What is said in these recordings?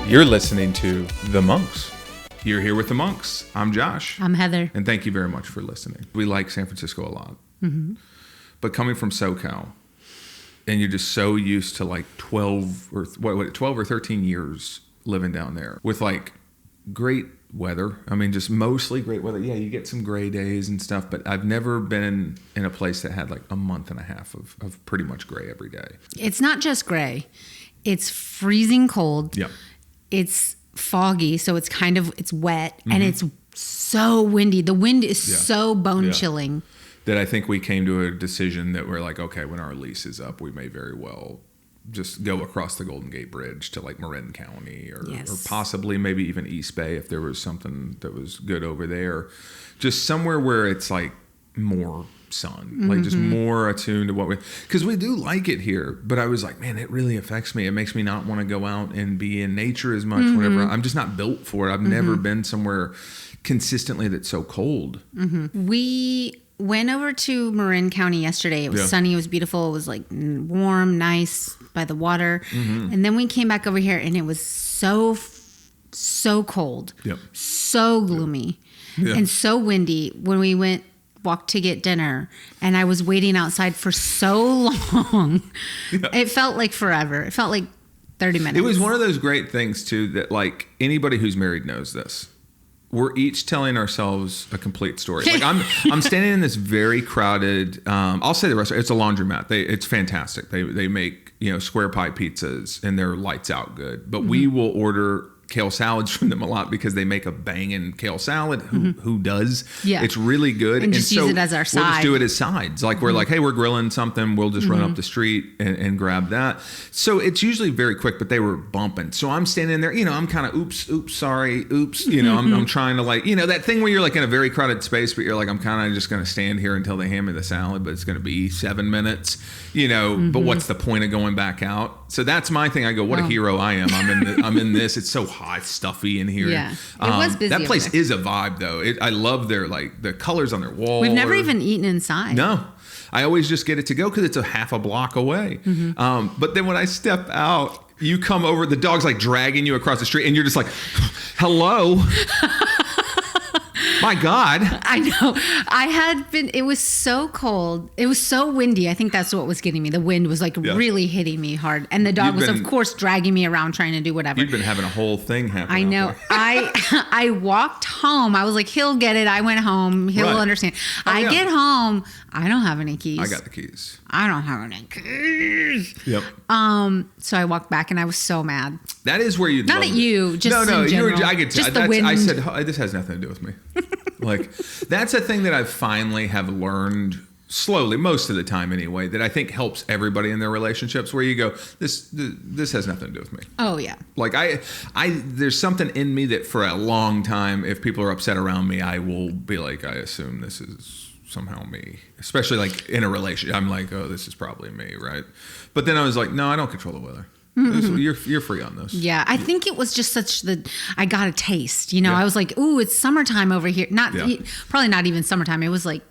You're listening to The Monks. You're here with The Monks. I'm Josh. I'm Heather. And thank you very much for listening. We like San Francisco a lot. Mm-hmm. But coming from SoCal, and you're just so used to like 12 or 13 years living down there with like great weather. I mean, just mostly great weather. Yeah, you get some gray days and stuff, but I've never been in a place that had like a month and a half of pretty much gray every day. It's not just gray. It's freezing cold. Yep. It's foggy, so it's wet, and it's so windy. The wind is so bone chilling. That I think we came to a decision that we're like, okay, when our lease is up, we may very well just go across the Golden Gate Bridge to like Marin County or possibly maybe even East Bay if there was something that was good over there. Just somewhere where it's like more sun, like just more attuned to what because we do like it here. But I was like, man, it really affects me. It makes me not want to go out and be in nature as much whenever I'm just not built for it. I've never been somewhere consistently that's so cold. We went over to Marin County yesterday. It was sunny. It was beautiful. It was like warm, nice by the water. And then we came back over here and it was so cold, so gloomy and so windy when we walked to get dinner, and I was waiting outside for so long. It felt like forever. It felt like 30 minutes. It was one of those great things too that like anybody who's married knows this. We're each telling ourselves a complete story. Like I'm standing in this very crowded. I'll say the restaurant. It's a laundromat. It's fantastic. They make square pie pizzas and they're lights out good. But we will order kale salads from them a lot because they make a banging kale salad. Who does? Yeah, it's really good. And just use it as our side. We'll just do it as sides. Like we're like, hey, we're grilling something. We'll just run up the street and grab that. So it's usually very quick. But they were bumping. So I'm standing there. I'm kind of oops, sorry, oops. I'm trying to like that thing where you're like in a very crowded space, but you're like I'm kind of just going to stand here until they hand me the salad. But it's going to be 7 minutes. But what's the point of going back out? So that's my thing. I go, what a hero I am. I'm in this. It's so hot, stuffy in here. Yeah, it was busy. That place is a vibe, though. I love their like the colors on their wall. We've never even eaten inside. No, I always just get it to go because it's a half a block away. But then when I step out, you come over. The dog's like dragging you across the street, and you're just like, "Hello." My God. I know. It was so cold. It was so windy. I think that's what was getting me. The wind was like really hitting me hard. And the dog was, of course, dragging me around trying to do whatever. You've been having a whole thing happen. I know. I walked home. I was like, he'll get it. I went home. He'll understand. Get home. I don't have any keys. I got the keys. I don't have any keys. Yep. So I walked back and I was so mad. That is where you not at you, just no, in general. I get just the wind. I said this has nothing to do with me. Like that's a thing that I finally have learned slowly, most of the time anyway, that I think helps everybody in their relationships. Where you go, this has nothing to do with me. Oh yeah. Like I there's something in me that for a long time, if people are upset around me, I will be like, I assume this is somehow me, especially like in a relationship. I'm like, oh, this is probably me, right? But then I was like, no, I don't control the weather. You're free on this. Yeah, I think it was just I got a taste. I was like, ooh, it's summertime over here. Probably not even summertime. It was like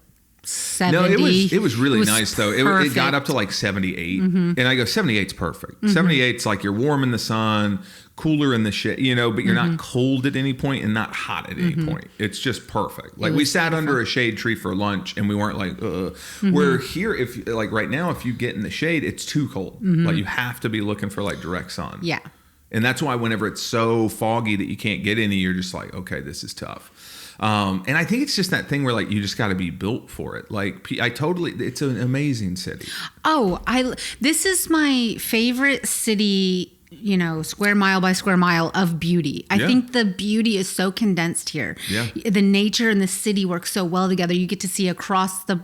70. No, it was really nice though. It got up to like 78, and I go 78's perfect. 78's like you're warm in the sun, cooler in the shit, but you're not cold at any point and not hot at any point. It's just perfect. Like we sat under a shade tree for lunch and we weren't like, Where here, if like right now, if you get in the shade, it's too cold. Like you have to be looking for like direct sun. Yeah. And that's why whenever it's so foggy that you can't get any, you're just like, okay, this is tough. And I think it's just that thing where like you just got to be built for it. Like it's an amazing city. Oh, this is my favorite city, square mile by square mile of beauty. I think the beauty is so condensed here. Yeah. The nature and the city work so well together. You get to see across the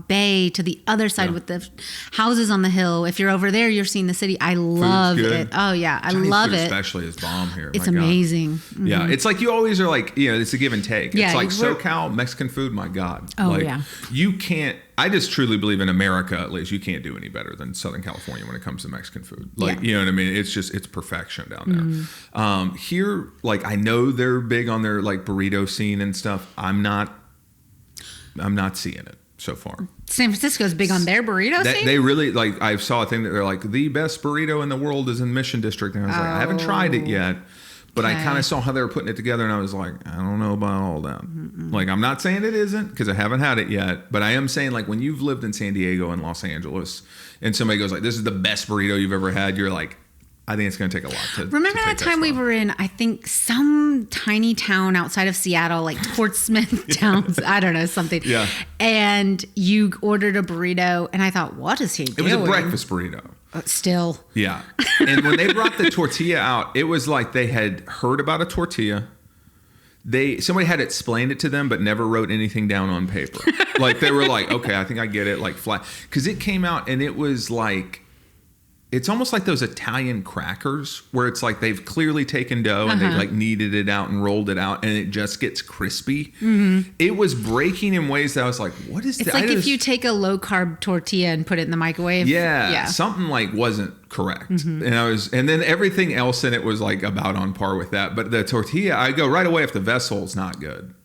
bay to the other side with the houses on the hill. If you're over there, you're seeing the city. I love it. Oh yeah, I love it. Especially is bomb here. It's amazing. Mm-hmm. Yeah, it's like you always are like, it's a give and take. It's like SoCal, Mexican food, my God. Oh like, yeah. You can't. I just truly believe in America, at least, you can't do any better than Southern California when it comes to Mexican food. Like, you know what I mean? It's perfection down there. Here, like, I know they're big on their like burrito scene and stuff. I'm not seeing it so far. San Francisco's big on their burrito scene? They really, like, I saw a thing that they're like, the best burrito in the world is in Mission District. And I was like, I haven't tried it yet. But I kind of saw how they were putting it together, and I was like, I don't know about all that. Like, I'm not saying it isn't, because I haven't had it yet, but I am saying, like, when you've lived in San Diego and Los Angeles, and somebody goes like, this is the best burrito you've ever had, you're like, I think it's going to take a lot to remember that time we were in, I think, some tiny town outside of Seattle, like Portsmouth Towns, I don't know, something. Yeah. And you ordered a burrito, and I thought, what is he doing? It was a breakfast burrito. Still. Yeah. And when they brought the tortilla out, it was like they had heard about a tortilla. Somebody had explained it to them, but never wrote anything down on paper. Like, they were like, okay, I think I get it. Like, flat. Because it came out, and it was like, it's almost like those Italian crackers where it's like they've clearly taken dough and they've like kneaded it out and rolled it out, and it just gets crispy. It was breaking in ways that I was like, what is that? It's like if you take a low carb tortilla and put it in the microwave. Yeah. Something like wasn't correct. And then everything else in it was like about on par with that. But the tortilla, I go right away, if the vessel's not good,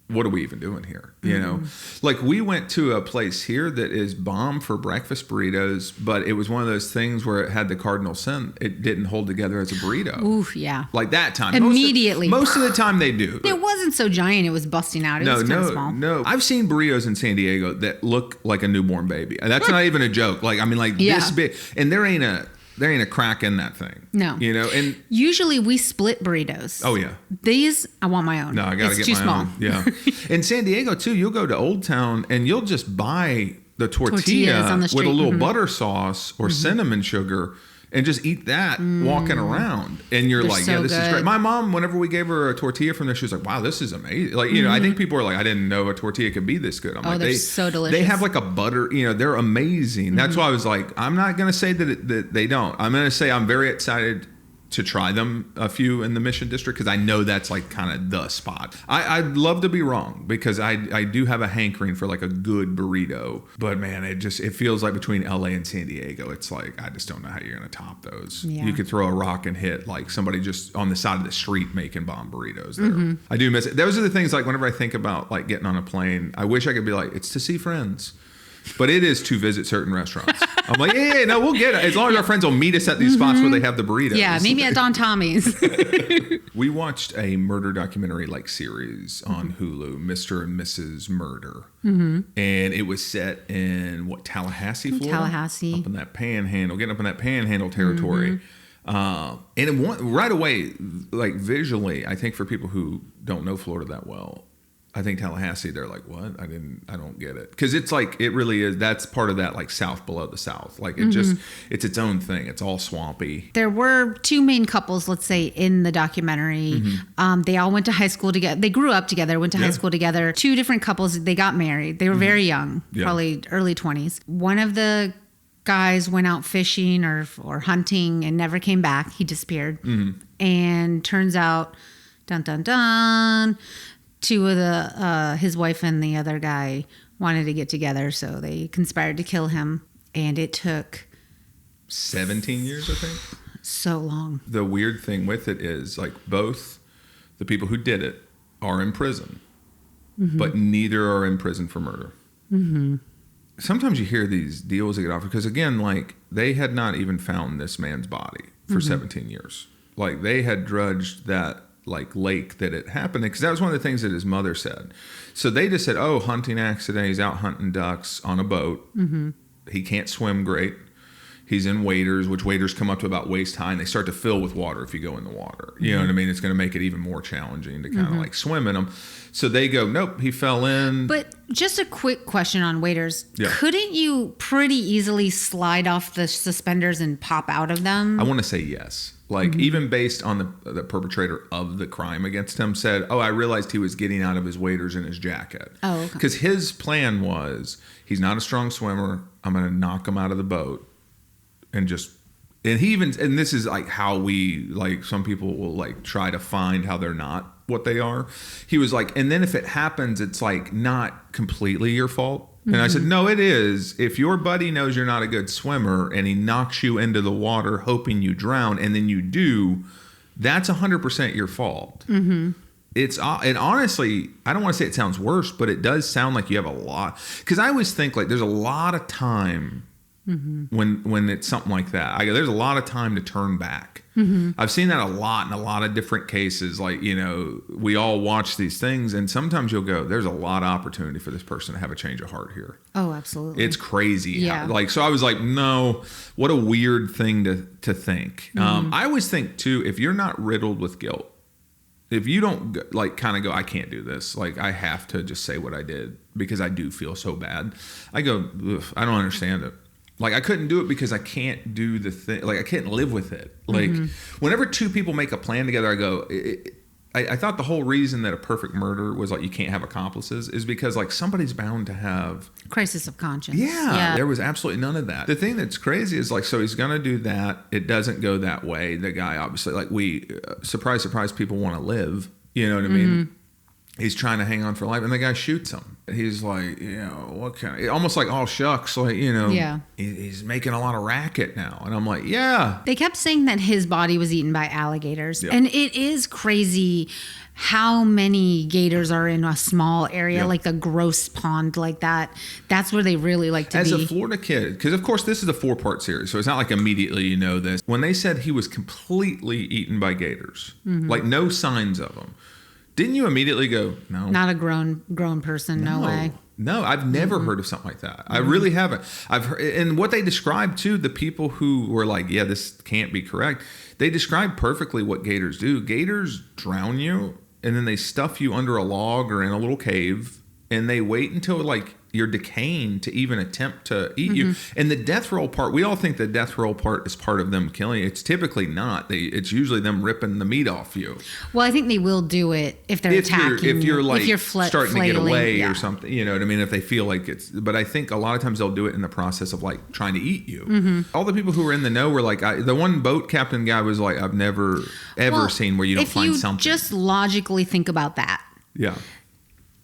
what are we even doing here? You know, like we went to a place here that is bomb for breakfast burritos, but it was one of those things where it had the cardinal sin. It didn't hold together as a burrito. Oof, yeah. Like that time. Immediately. Most of the time they do. It wasn't so giant. It was busting out. It was kind of small. No. I've seen burritos in San Diego that look like a newborn baby. And that's not even a joke. Like, I mean, like this big. And there ain't a crack in that thing. No. You know, and usually we split burritos. Oh yeah. These, I want my own. No, I gotta get my own. Yeah. In San Diego too, you'll go to Old Town and you'll just buy the tortilla on the with a little butter sauce or cinnamon sugar and just eat that walking around. And you're like, yeah, this is great. My mom, whenever we gave her a tortilla from there, she was like, wow, this is amazing. Like, you know, I think people are like, I didn't know a tortilla could be this good. I'm like, they're so delicious. They have like a butter, you know, they're amazing. That's why I was like, I'm not going to say that they don't. I'm going to say I'm very excited to try them, a few in the Mission District, because I know that's like kind of the spot. I'd love to be wrong, because I do have a hankering for like a good burrito, but man, it feels like between LA and San Diego, it's like I just don't know how you're going to top those. Yeah. You could throw a rock and hit like somebody just on the side of the street making bomb burritos there. I do miss it. Those are the things, like whenever I think about like getting on a plane, I wish I could be like, it's to see friends. But it is to visit certain restaurants. I'm like, yeah, no, we'll get it. As long as our friends will meet us at these spots where they have the burritos. Yeah, maybe at Don Tommy's. We watched a murder documentary like series on Hulu, Mr. and Mrs. Murder. And it was set in, Tallahassee, Florida? Tallahassee. Up in that panhandle, getting up in that panhandle territory. Right away, like visually, I think for people who don't know Florida that well, I think Tallahassee, they're like, what? I don't get it. Because it's like, it really is, that's part of that like South below the South. Like it just, it's its own thing. It's all swampy. There were two main couples, let's say, in the documentary. They all went to high school together. They grew up together, went to high school together. Two different couples, they got married. They were very young, probably early 20s. One of the guys went out fishing or hunting and never came back. He disappeared. And turns out, dun, dun, dun, two of his wife and the other guy wanted to get together, so they conspired to kill him, and it took 17 years, I think. So long. The weird thing with it is, like, both the people who did it are in prison, but neither are in prison for murder. Sometimes you hear these deals that get offered, because again, like, they had not even found this man's body for 17 years. Like, they had drudged that like lake that it happened in, because that was one of the things that his mother said. So they just said, oh, hunting accident, he's out hunting ducks on a boat. He can't swim great. He's in waders, which waders come up to about waist high, and they start to fill with water if you go in the water. You know what I mean? It's going to make it even more challenging to kind of like swim in them. So they go, nope, he fell in. But just a quick question on waders. Yeah. Couldn't you pretty easily slide off the suspenders and pop out of them? I want to say yes. Like, even based on the perpetrator of the crime against him said, oh, I realized he was getting out of his waders in his jacket. Oh, okay. Because his plan was, he's not a strong swimmer. I'm going to knock him out of the boat. And this is like how we, like, some people will like try to find how they're not what they are. He was like, and then if it happens, it's like not completely your fault. And I said, no, it is. If your buddy knows you're not a good swimmer and he knocks you into the water hoping you drown, and then you do, that's 100% your fault. It's, and honestly, I don't want to say it sounds worse, but it does sound like you have a lot. Because I always think like there's a lot of time when it's something like that. There's a lot of time to turn back. I've seen that a lot in a lot of different cases. Like, we all watch these things, and sometimes you'll go, there's a lot of opportunity for this person to have a change of heart here. Oh, absolutely. It's crazy. Yeah. So I was like, no, what a weird thing to think. I always think too, if you're not riddled with guilt, if you don't kind of go, I can't do this. Like, I have to just say what I did because I do feel so bad. I go, I don't understand it. Like, I couldn't do it because I can't do the thing. Like, I can't live with it. Like, whenever two people make a plan together, I go, I thought the whole reason that a perfect murder was like you can't have accomplices is because like somebody's bound to have crisis of conscience. Yeah. There was absolutely none of that. The thing that's crazy is like, so he's going to do that. It doesn't go that way. The guy obviously, like, surprise, surprise, people want to live. You know what I mean? He's trying to hang on for life, and the guy shoots him. He's like, what kind of, almost like, oh shucks, like, he's making a lot of racket now. And I'm like, yeah. They kept saying that his body was eaten by alligators. Yep. And it is crazy how many gators are in a small area, like a gross pond like that. That's where they really like to be. As a Florida kid, because of course this is a 4-part series, so it's not like immediately you know this. When they said he was completely eaten by gators, like no signs of them, didn't you immediately go, no? Not a grown person, no way. No, I've never heard of something like that. I really haven't. I've heard, and what they described too, the people who were like, yeah, this can't be correct, they described perfectly what gators do. Gators drown you, and then they stuff you under a log or in a little cave, and they wait until like you're decaying to even attempt to eat you. And the death roll part, we all think the death roll part is part of them killing you. It's typically not. It's usually them ripping the meat off you. Well, I think they will do it if they're attacking. If you're like starting to get away or something, you know what I mean? If they feel like it's, but I think a lot of times they'll do it in the process of like trying to eat you. All the people who were in the know were like, the one boat captain guy was like, I've never ever seen where you don't find something. If you just logically think about that. Yeah.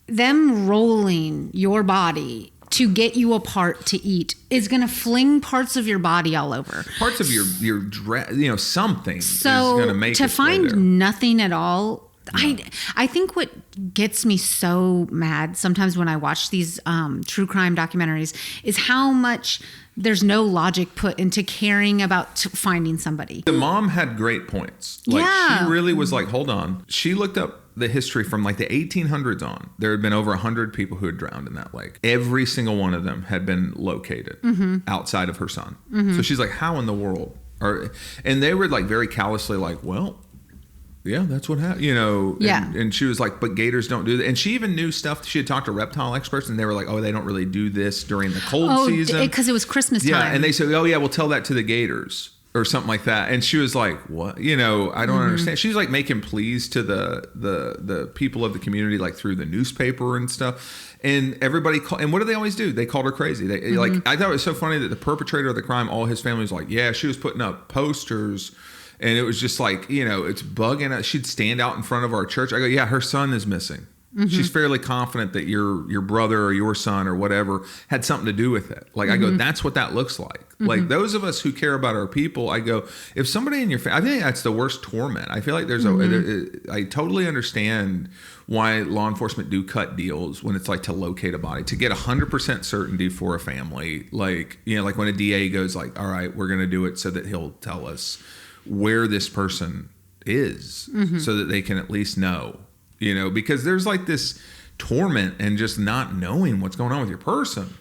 Them rolling your body to get you a part to eat is going to fling parts of your body all over. Parts of your something is going to make it. So to find nothing at all, I think what gets me so mad sometimes when I watch these true crime documentaries is how much there's no logic put into caring about finding somebody. The mom had great points. Like, she really was like, hold on. She looked up the history from like the 1800s on. There had been over 100 people who had drowned in that lake. Every single one of them had been located outside of her son. So she's like, how in the world? And they were like very callously like, well, yeah, that's what happened, and she was like, but gators don't do that. And she even knew stuff. She had talked to reptile experts, and they were like, oh, they don't really do this during the cold season. Because it was Christmas time. Yeah, and they said, oh yeah, we'll tell that to the gators or something like that. And she was like, what? I don't understand. She was like making pleas to the people of the community, like through the newspaper and stuff. And everybody and what do they always do? They called her crazy. They like, I thought it was so funny that the perpetrator of the crime, all his family was like, yeah, she was putting up posters. And it was just like, it's bugging us. She'd stand out in front of our church. I go, yeah, her son is missing. She's fairly confident that your brother or your son or whatever had something to do with it. Like, I go, that's what that looks like. Like, those of us who care about our people, I go, if somebody in your family, I think that's the worst torment. I feel like there's I totally understand why law enforcement do cut deals when it's like to locate a body, to get 100% certainty for a family. Like, like when a DA goes like, all right, we're going to do it so that he'll tell us where this person is so that they can at least know, because there's like this torment and just not knowing what's going on with your person.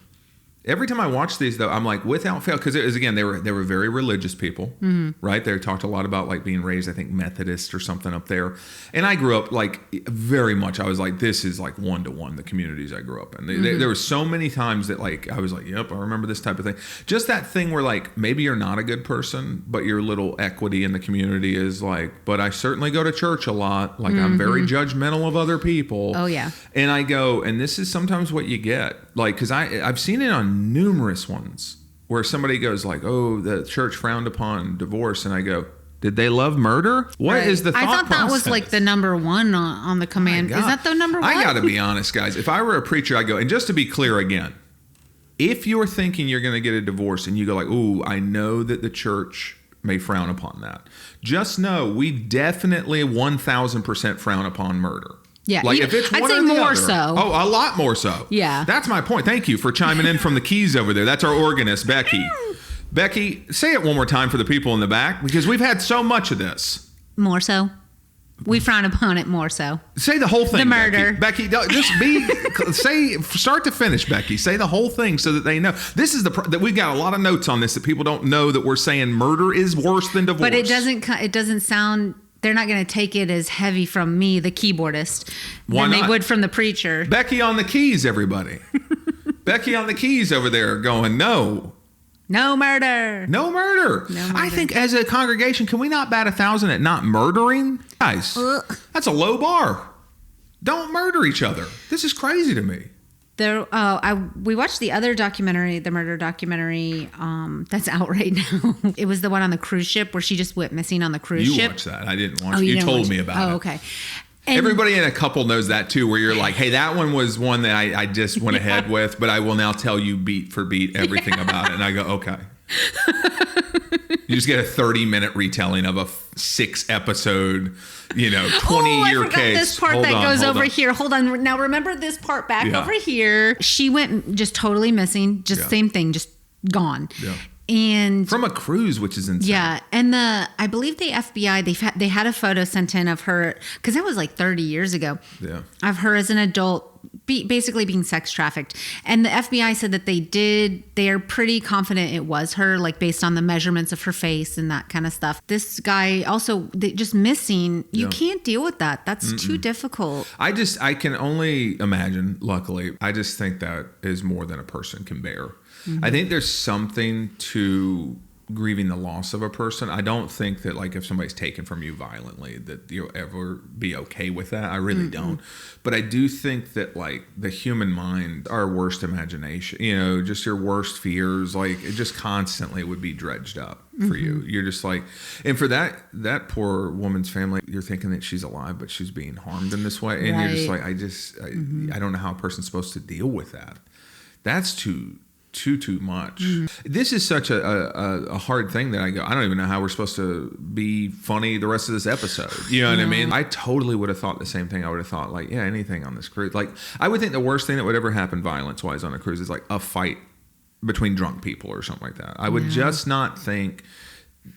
Every time I watch these, though, I'm like, without fail, because it was, again, they were very religious people, right? They talked a lot about like being raised, I think, Methodist or something up there. And I grew up like very much. I was like, this is like 1-to-1 the communities I grew up in. There were so many times that like I was like, yep, I remember this type of thing. Just that thing where like maybe you're not a good person, but your little equity in the community is like, but I certainly go to church a lot. Like I'm very judgmental of other people. Oh yeah. And I go, and this is sometimes what you get, like, because I've seen it on numerous ones where somebody goes like, oh, the church frowned upon divorce, and I go, did they love murder? What is the thought process? I thought that was like the number one on the command. Is that the number one? I got to be honest, guys. If I were a preacher, I go, and just to be clear again, if you're thinking you're going to get a divorce and you go like, ooh, I know that the church may frown upon that, just know we definitely 1,000% frown upon murder. Yeah, like if it's I'd one say or the more other, so. Oh, a lot more so. Yeah, that's my point. Thank you for chiming in from the keys over there. That's our organist, Becky. Becky, say it one more time for the people in the back, because we've had so much of this. More so. We frown upon it more so. Say the whole thing. The murder. Becky, just say start to finish, Becky. Say the whole thing so that they know. This is that we've got a lot of notes on this that people don't know, that we're saying murder is worse than divorce. But it doesn't sound, they're not going to take it as heavy from me, the keyboardist, than they would from the preacher. Becky on the keys, everybody. Becky on the keys over there going, no. No murder. No murder. No murder. I think as a congregation, can we not bat 1,000 at not murdering? Guys, that's a low bar. Don't murder each other. This is crazy to me. We watched the other documentary, the murder documentary, that's out right now. It was the one on the cruise ship where she just went missing on the cruise ship. You watched that. I didn't watch it. You told me about it. Oh, okay. And everybody in a couple knows that too, where you're like, hey, that one was one that I just went ahead with, but I will now tell you beat for beat everything about it. And I go, okay. You just get a 30-minute retelling of a 6-episode, 20-year case. This part that goes over here. Hold on. Now remember this part back over here. She went just totally missing. Just same thing. Just gone. Yeah. And from a cruise, which is insane. Yeah, and I believe the FBI they had a photo sent in of her, because that was like 30 years ago. Yeah, of her as an adult, basically being sex trafficked, and the FBI said that they are pretty confident it was her, like based on the measurements of her face and that kind of stuff. This guy also just missing. You can't deal with that. That's too difficult. I can only imagine. Luckily, I just think that is more than a person can bear. Mm-hmm. I think there's something to grieving the loss of a person. I don't think that, like, if somebody's taken from you violently, that you'll ever be okay with that. I really don't. But I do think that, like, the human mind, our worst imagination, just your worst fears, like, it just constantly would be dredged up for you. You're just like, and for that poor woman's family, you're thinking that she's alive, but she's being harmed in this way. And you're just like, I don't know how a person's supposed to deal with that. That's too much. This is such a hard thing that I don't even know how we're supposed to be funny the rest of this episode. You know what I mean? I totally would have thought the same thing. I would have thought, like, anything on this cruise. Like, I would think the worst thing that would ever happen violence-wise on a cruise is like a fight between drunk people or something like that. I would just not think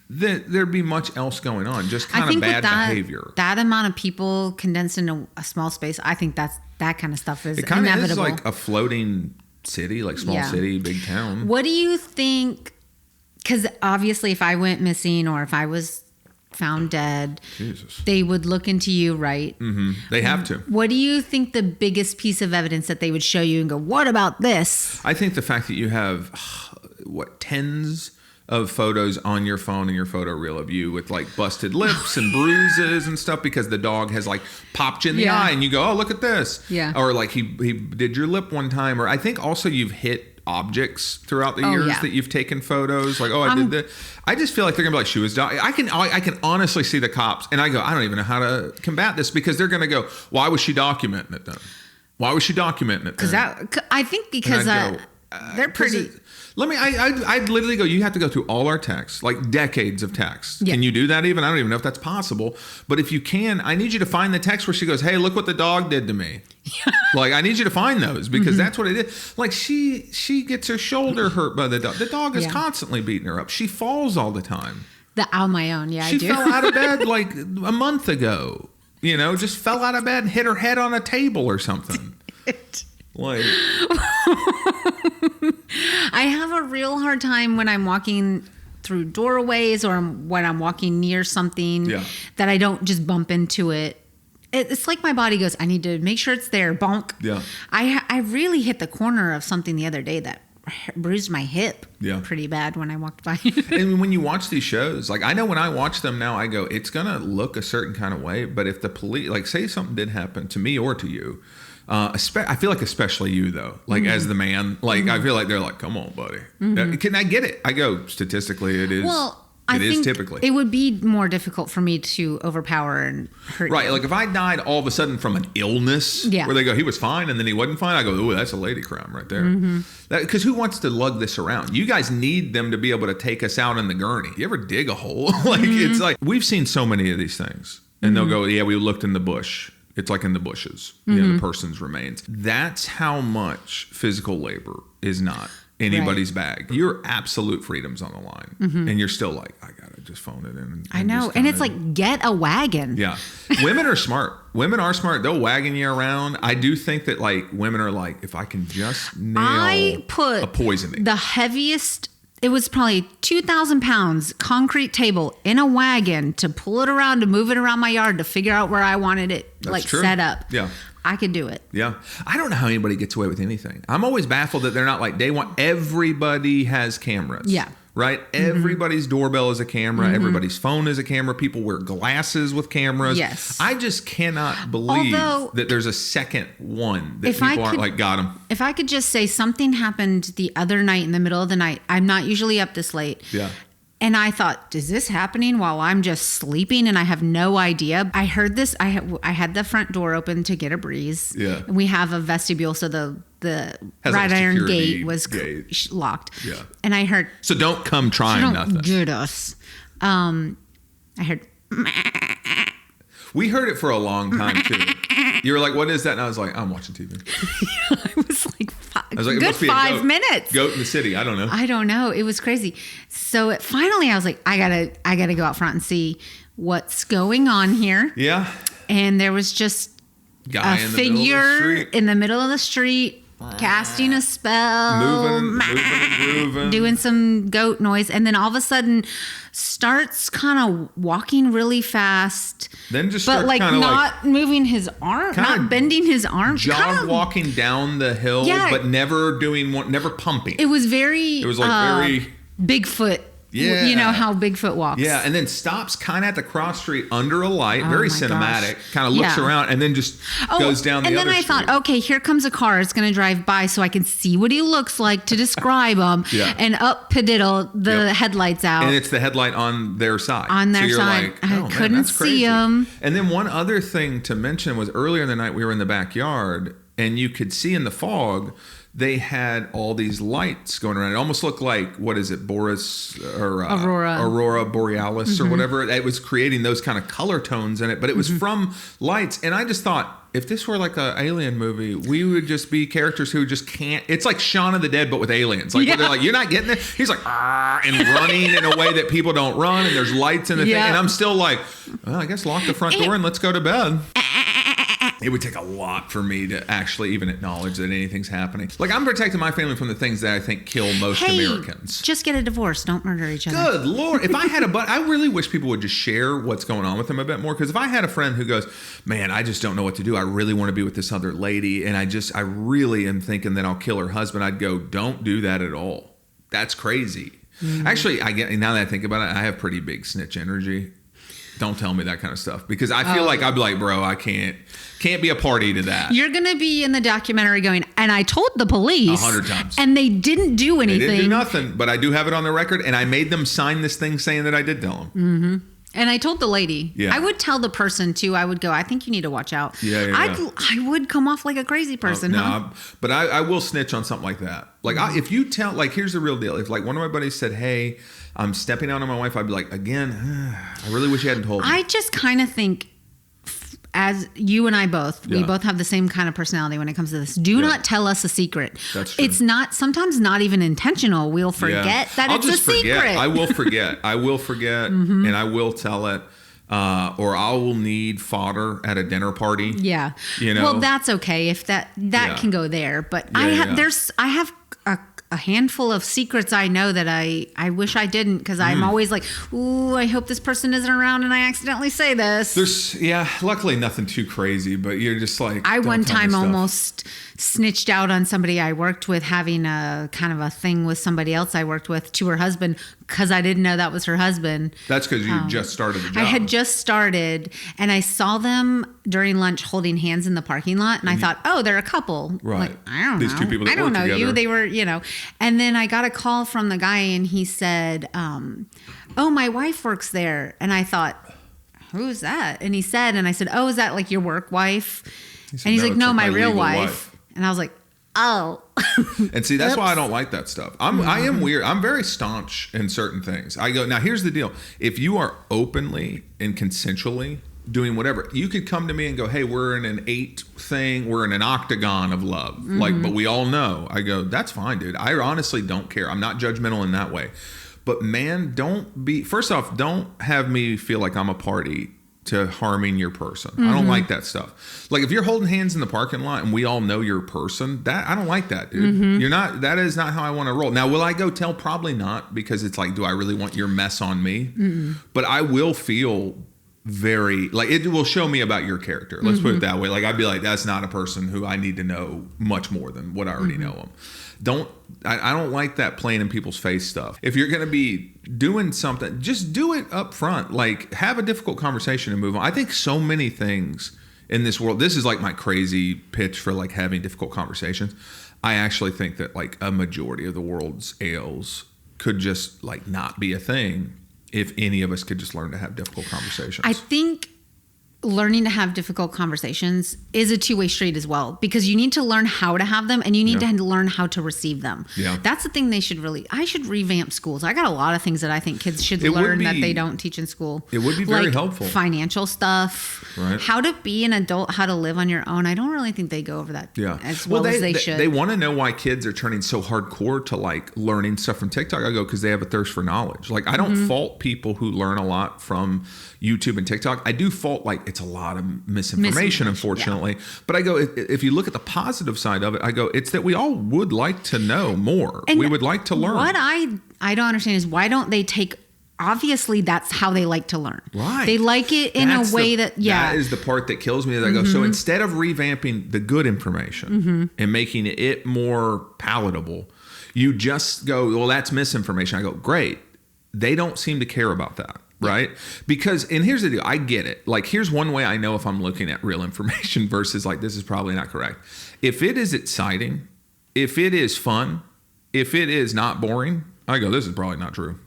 that there'd be much else going on. Just kind of bad behavior. That amount of people condensed into a small space, I think that kind of stuff is inevitable. It kind of is inevitable. like a floating city, like small city, big town. What do you think? Because obviously if I went missing or if I was found dead, they would look into you, right? They have to. What do you think the biggest piece of evidence that they would show you and go, what about this? I think the fact that you have tens of photos on your phone and your photo reel of you with like busted lips and bruises and stuff because the dog has like popped you in the eye and you go, oh, look at this. Yeah. Or like he did your lip one time. Or I think also you've hit objects throughout the years that you've taken photos. Like, I did that. I just feel like they're gonna be like, she was dog. I can honestly see the cops and I go, I don't even know how to combat this, because they're gonna go, why was she documenting it then? Why was she documenting it then? I think because they're pretty... I'd literally go, you have to go through all our texts, like decades of texts. Yeah. Can you do that even? I don't even know if that's possible. But if you can, I need you to find the text where she goes, hey, look what the dog did to me. Like, I need you to find those, because that's what it is. Like, she gets her shoulder hurt by the dog. The dog is constantly beating her up. She falls all the time. On my own, I do. She fell out of bed like a month ago. Just fell out of bed and hit her head on a table or something. Like... I have a real hard time when I'm walking through doorways or when I'm walking near something that I don't just bump into it. It's like my body goes, I need to make sure it's there. Bonk. Yeah. I really hit the corner of something the other day that bruised my hip pretty bad when I walked by. And when you watch these shows, like, I know when I watch them now, I go, it's going to look a certain kind of way. But if the police, like, say something did happen to me or to you, I feel like especially you, though, like as the man, like I feel like they're like, come on, buddy. Can I get it? I go, statistically, it is. Well, it is typically. It would be more difficult for me to overpower and hurt you. Like if I died all of a sudden from an illness where they go, he was fine and then he wasn't fine, I go, oh, that's a lady crime right there. Because who wants to lug this around? You guys need them to be able to take us out in the gurney. You ever dig a hole? It's like, we've seen so many of these things. And they'll go, yeah, we looked in the bush. It's like in the bushes, the person's remains. That's how much physical labor is not anybody's bag. Your absolute freedom's on the line. And you're still like, I gotta just phone it in. And I know. And it's like, get a wagon. Yeah. Women are smart. Women are smart. They'll wagon you around. I do think that like women are like, if I can just nail a poisoning. The heaviest, it was probably 2,000 pounds concrete table in a wagon to pull it around, to move it around my yard, to figure out where I wanted it set up. Yeah. I could do it. Yeah. I don't know how anybody gets away with anything. I'm always baffled that they're not like day one. Everybody has cameras. Yeah. Right? Everybody's doorbell is a camera. Everybody's phone is a camera. People wear glasses with cameras. Yes. I just cannot believe that there's a second one that people aren't like, got them. If I could just say something happened the other night in the middle of the night. I'm not usually up this late. Yeah. And I thought, is this happening while I'm just sleeping and I have no idea? I heard this. I had the front door open to get a breeze. Yeah. And we have a vestibule, so the wrought iron gate was locked. Yeah. And I heard. So don't come trying nothing. Get us. I heard. We heard it for a long time too. You were like, what is that? And I was like, I'm watching TV. I was like, it good must be 5 minutes. Goat in the city. I don't know. I don't know. It was crazy. So finally I was like, I gotta go out front and see what's going on here. Yeah. And there was just a figure in the middle of the street casting a spell, moving and grooving, doing some goat noise, and then all of a sudden starts kind of walking really fast. Then just but like not moving his arm, not bending his arm, walking down the hill, but never pumping. It was very very Bigfoot. Yeah. You know how Bigfoot walks. Yeah, and then stops kind of at the cross street under a light, very cinematic, kind of looks around and then just goes down the other street. And then I thought, okay, here comes a car. It's going to drive by so I can see what he looks like to describe him. And up padiddle, the headlights out. And it's the headlight on their side. On their side. Like, I couldn't see him. And then one other thing to mention was earlier in the night we were in the backyard and you could see in the fog they had all these lights going around. It almost looked like, what is it, Aurora Borealis or whatever. It was creating those kind of color tones in it, but it was from lights. And I just thought, if this were like an alien movie, we would just be characters who just can't. It's like Shaun of the Dead, but with aliens. Like, they're like, you're not getting it. He's like, and running in a way that people don't run. And there's lights in the thing. And I'm still like, well, I guess lock the front door and let's go to bed. It would take a lot for me to actually even acknowledge that anything's happening. Like, I'm protecting my family from the things that I think kill most Americans. Just get a divorce. Don't murder each other. Good Lord. If I had I really wish people would just share what's going on with them a bit more. Because if I had a friend who goes, man, I just don't know what to do. I really want to be with this other lady. And I really am thinking that I'll kill her husband. I'd go, don't do that at all. That's crazy. Actually, now that I think about it, I have pretty big snitch energy. Don't tell me that kind of stuff because I feel like I'd be like, bro, I can't be a party to that. You're going to be in the documentary going, and I told the police 100 times. And they didn't do anything. They didn't do nothing, but I do have it on the record and I made them sign this thing saying that I did tell them. Mm-hmm. And I told the lady, I would tell the person too, I would go, I think you need to watch out. I would come off like a crazy person. But I will snitch on something like that. Like if you tell, like, here's the real deal. If like one of my buddies said, hey, I'm stepping out on my wife, I'd be like, again, I really wish you hadn't told me. I just kind of think, as you and I both, we both have the same kind of personality when it comes to this. Do not tell us a secret. That's true. It's sometimes not even intentional. We'll forget that it's a secret. I will forget. And I will tell it. Or I will need fodder at a dinner party. Yeah. You know? Well, that's okay if that can go there. But I have a handful of secrets I know that I wish I didn't because I'm always like, ooh, I hope this person isn't around and I accidentally say this. Luckily nothing too crazy, but you're just like, I one time almost snitched out on somebody I worked with having a kind of a thing with somebody else I worked with to her husband because I didn't know that was her husband. That's because you just started the job. I had just started and I saw them during lunch holding hands in the parking lot and I thought, oh, they're a couple. Right. Like, I don't know. These two people that I don't know together. you. They were, and then I got a call from the guy and he said, oh, my wife works there. And I thought, who's that? And he said, and I said, oh, is that like your work wife? And he's like, no, my real wife. And I was like, oh. And see, that's why I don't like that stuff. I am weird. I'm very staunch in certain things. I go, now here's the deal. If you are openly and consensually doing whatever. You could come to me and go, hey, we're in an 8 thing. We're in an octagon of love. Like, but we all know. I go, that's fine, dude. I honestly don't care. I'm not judgmental in that way. But man, first off, don't have me feel like I'm a party to harming your person. I don't like that stuff. Like if you're holding hands in the parking lot and we all know your person, that I don't like that, dude. That is not how I want to roll. Now, will I go tell? Probably not, because it's like, do I really want your mess on me? But I will feel very, like, it will show me about your character. Let's put it that way. Like I'd be like, that's not a person who I need to know much more than what I already know them. I don't like that playing in people's face stuff. If you're going to be doing something, just do it up front. Like have a difficult conversation and move on. I think so many things in this world, this is like my crazy pitch for like having difficult conversations. I actually think that like a majority of the world's ails could just like not be a thing if any of us could just learn to have difficult conversations. I think learning to have difficult conversations is a two-way street as well, because you need to learn how to have them and you need to learn how to receive them. Yeah. That's the thing I should revamp schools. I got a lot of things that I think kids should learn that they don't teach in school. It would be very helpful. Financial stuff, right? How to be an adult, how to live on your own. I don't really think they go over that as well as they should. They want to know why kids are turning so hardcore to like learning stuff from TikTok. I go, because they have a thirst for knowledge. Like I don't fault people who learn a lot from YouTube and TikTok. I do fault like it's a lot of misinformation, unfortunately. Yeah. But I go, if you look at the positive side of it, I go, it's that we all would like to know more. And we would like to learn. What I don't understand is why don't they take, obviously that's how they like to learn. Right. They like it in a way that That is the part that kills me. Is I go, so instead of revamping the good information and making it more palatable, you just go, well, that's misinformation. I go, great. They don't seem to care about that. Right? Because, and here's the deal, I get it. Like, here's one way I know if I'm looking at real information versus like, this is probably not correct. If it is exciting, if it is fun, if it is not boring, I go, this is probably not true.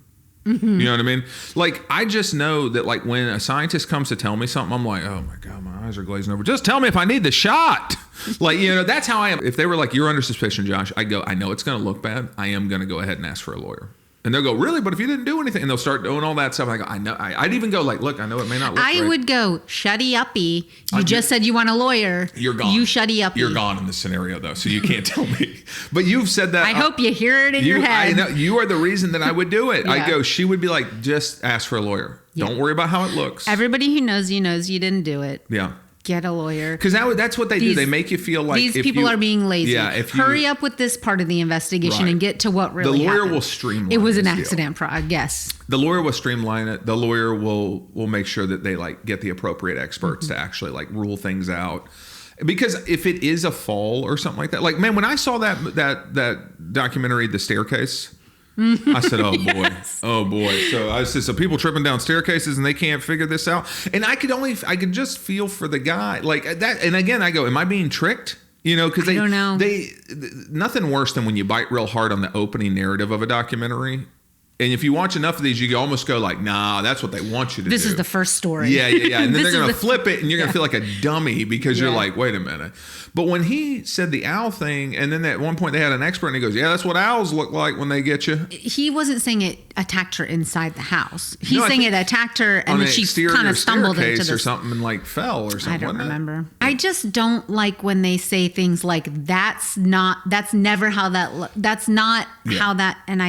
You know what I mean? Like, I just know that like when a scientist comes to tell me something, I'm like, oh my God, my eyes are glazing over. Just tell me if I need the shot. Like, you know, that's how I am. If they were like, you're under suspicion, Josh, I go, I know it's going to look bad. I am going to go ahead and ask for a lawyer. And they'll go, really? But if you didn't do anything, and they'll start doing all that stuff. And I go, I know. I'd even go like, look, I know it may not look I would go, shutty uppy. You just said you want a lawyer. You're gone. You shutty uppy. You're gone in this scenario, though, so you can't tell me. But you've said that. I hope you hear it in your head. I know. You are the reason that I would do it. I go, she would be like, just ask for a lawyer. Don't worry about how it looks. Everybody who knows you didn't do it. Yeah. Get a lawyer. Because that's what they do. They make you feel like these people are being lazy. Yeah, hurry up with this part of the investigation and get to what really happened. The lawyer will streamline. It was an accident, I guess. The lawyer will streamline it. The lawyer will make sure that they like get the appropriate experts to actually like rule things out. Because if it is a fall or something like that, like man, when I saw that documentary, The Staircase. I said, oh boy, oh boy. So I said, so people tripping down staircases and they can't figure this out. And I could just feel for the guy like that. And again, I go, am I being tricked? You know, because I don't know. Nothing worse than when you bite real hard on the opening narrative of a documentary. And if you watch enough of these, you almost go like, nah, that's what they want you to do. This is the first story. Yeah. And then they're going to flip it and you're going to feel like a dummy because you're like, wait a minute. But when he said the owl thing, and then at one point they had an expert and he goes, yeah, that's what owls look like when they get you. He wasn't saying it attacked her inside the house. He's saying it attacked her and then she kind of stumbled into this. Or something and like fell or something. I don't remember. I just don't like when they say things like, that's not how that, and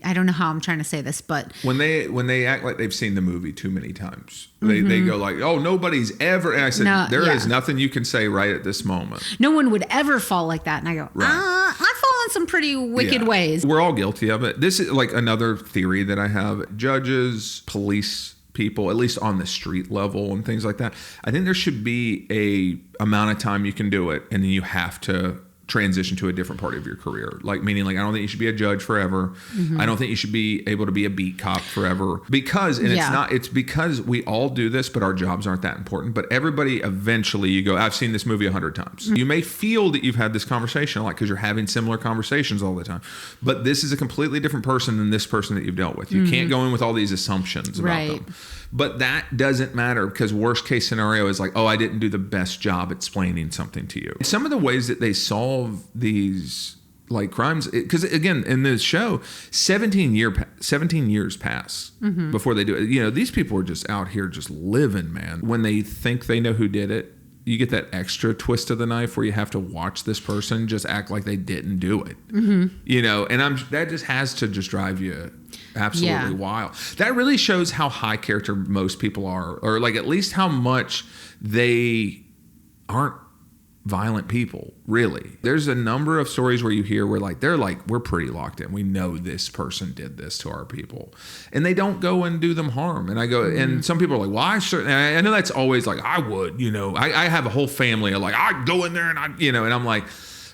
I don't know how I'm trying to say this, but when they act like they've seen the movie too many times, they go like, "Oh, nobody's ever." And I said, "There is nothing you can say right at this moment. No one would ever fall like that." And I go, I fall in some pretty wicked ways. We're all guilty of it. This is like another theory that I have. Judges, police people, at least on the street level and things like that. I think there should be a amount of time you can do it, and then you have to transition to a different part of your career. Like, meaning like, I don't think you should be a judge forever. I don't think you should be able to be a beat cop forever because, and it's because we all do this, but our jobs aren't that important. But everybody eventually you go, I've seen this movie 100 times. You may feel that you've had this conversation a lot because you're having similar conversations all the time, but this is a completely different person than this person that you've dealt with. You can't go in with all these assumptions about them. But that doesn't matter because worst case scenario is like, oh, I didn't do the best job explaining something to you. Some of the ways that they solve these like crimes, because again, in this show, 17 years pass before they do it. You know, these people are just out here just living, man. When they think they know who did it, you get that extra twist of the knife where you have to watch this person just act like they didn't do it. You know, and that just has to just drive you absolutely wild. That really shows how high character most people are, or like at least how much they aren't violent people, really. There's a number of stories where you hear where like they're like, we're pretty locked in. We know this person did this to our people, and they don't go and do them harm. And I go, and some people are like, well, I know that's always like, I would, you know, I have a whole family of like, I'd go in there and you know, and I'm like,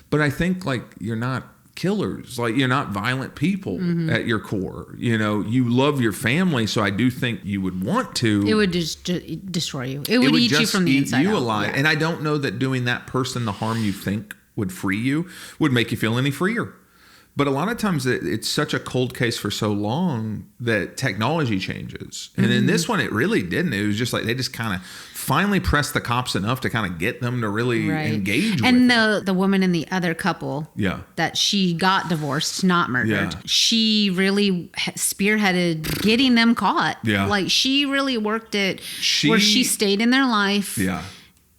but I think like you're not killers, like you're not violent people at your core. You know, you love your family, so I do think you would want to. It would just destroy you. It would eat you from the inside out. Alive. Yeah. And I don't know that doing that person the harm you think would free you would make you feel any freer. But a lot of times it's such a cold case for so long that technology changes. And in this one, it really didn't. It was just like they just kind of finally pressed the cops enough to kind of get them to really engage and with the woman in the other couple that she got divorced, not murdered. She really spearheaded getting them caught. Like she really worked it where she stayed in their life.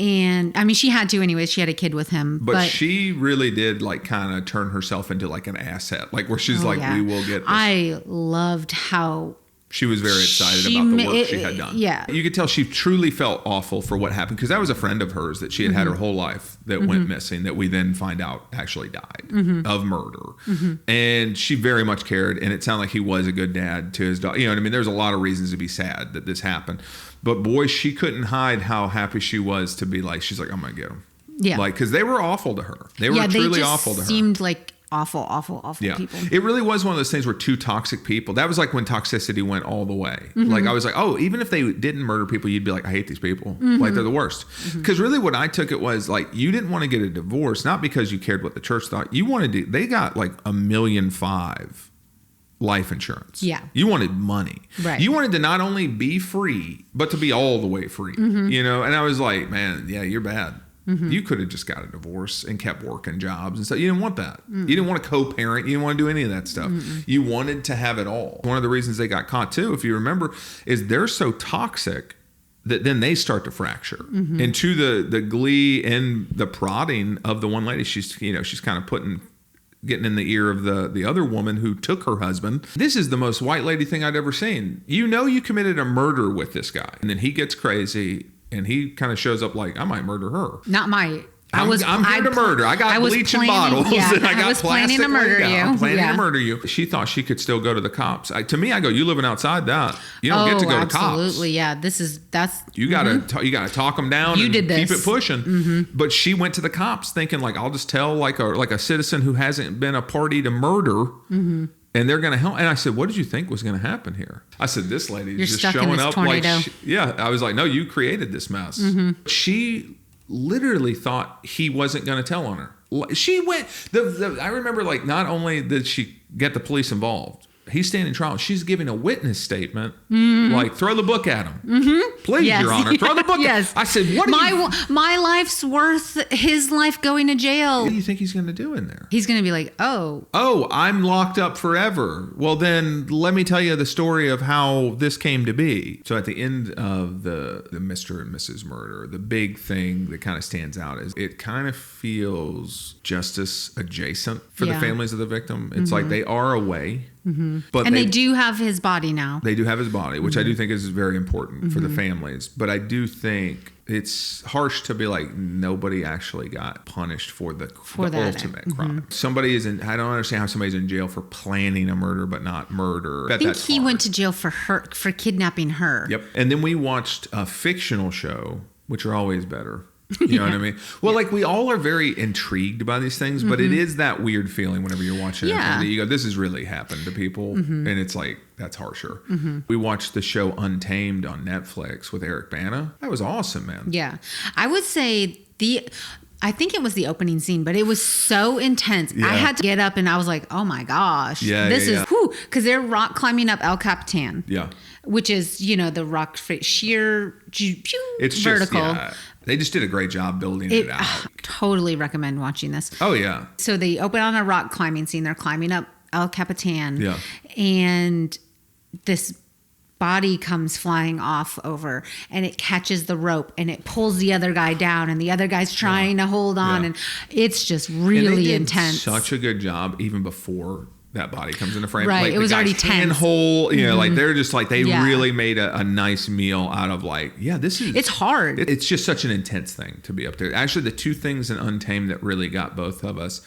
And I mean, she had to anyways. She had a kid with him. But she really did like kind of turn herself into like an asset, like where she's we will get this. I loved how she was very excited about the work she had done. You could tell she truly felt awful for what happened, because that was a friend of hers that she had had her whole life that went missing, that we then find out actually died of murder. And she very much cared, and it sounded like he was a good dad to his daughter. You know what I mean? There's a lot of reasons to be sad that this happened. But boy, she couldn't hide how happy she was to be like, she's like, I'm going to get him. Like, because they were awful to her. They were truly awful to her. Seemed like awful people. It really was one of those things where two toxic people. That was like when toxicity went all the way. Like I was like, oh, even if they didn't murder people, you'd be like, I hate these people. Like they're the worst. Because really what I took it was like, you didn't want to get a divorce, not because you cared what the church thought. You wanted to, they got like $1.5 million life insurance. You wanted money. You wanted to not only be free, but to be all the way free. You know, and I was like, man, you're bad. You could have just got a divorce and kept working jobs and stuff. You didn't want that. You didn't want to co-parent. You didn't want to do any of that stuff. You wanted to have it all. One of the reasons they got caught too, if you remember, is they're so toxic that then they start to fracture into the glee and the prodding of the one lady. She's kind of getting in the ear of the other woman who took her husband. This is the most white lady thing I'd ever seen. You know, you committed a murder with this guy, and then he gets crazy and he kind of shows up like, I might murder her. I'm here to murder. I got bleaching bottles. And I got plastic. I'm planning to murder you. She thought she could still go to the cops. To me, I go, you living outside that. You don't get to go to cops. Absolutely, yeah. You gotta talk them down. You and did this. Keep it pushing. But she went to the cops thinking like, I'll just tell like a citizen who hasn't been a party to murder. And they're going to help. And I said, what did you think was going to happen here? I said, this lady is just showing up tornado. Like, I was like, no, you created this mess. She literally thought he wasn't going to tell on her. She went, I remember like, not only did she get the police involved, he's standing trial. She's giving a witness statement, like throw the book at him. Please, Your Honor, throw the book at him. I said, my life's worth his life going to jail. What do you think he's going to do in there? He's going to be like, oh, I'm locked up forever. Well, then let me tell you the story of how this came to be. So at the end of the Mr. and Mrs. Murder, the big thing that kind of stands out is it kind of feels justice adjacent for the families of the victim. It's like they are away. But they do have his body now. They do have his body, which I do think is very important for the families. But I do think it's harsh to be like, nobody actually got punished for the ultimate crime. Somebody isn't. I don't understand how somebody's in jail for planning a murder but not murder. I think he went to jail for kidnapping her. Yep. And then we watched a fictional show, which are always better. You know what I mean? Well, like we all are very intrigued by these things, but it is that weird feeling whenever you're watching it. You go, this has really happened to people. And it's like, that's harsher. We watched the show Untamed on Netflix with Eric Bana. That was awesome, man. Yeah. I would say I think it was the opening scene, but it was so intense. I had to get up and I was like, oh my gosh. This is, because they're rock climbing up El Capitan. Which is, the rock sheer, it's vertical. They just did a great job building it out. totally recommend watching this. Oh, yeah. So they open on a rock climbing scene. They're climbing up El Capitan. Yeah. And this body comes flying off over, and it catches the rope and it pulls the other guy down, and the other guy's trying to hold on. And it's just really intense. Such a good job even before that body comes into frame. Right. Like, it was already tense. Hole, you know, like they're just like, they really made a nice meal out of like, it's hard. It's just such an intense thing to be up there. Actually, the two things in Untamed that really got both of us,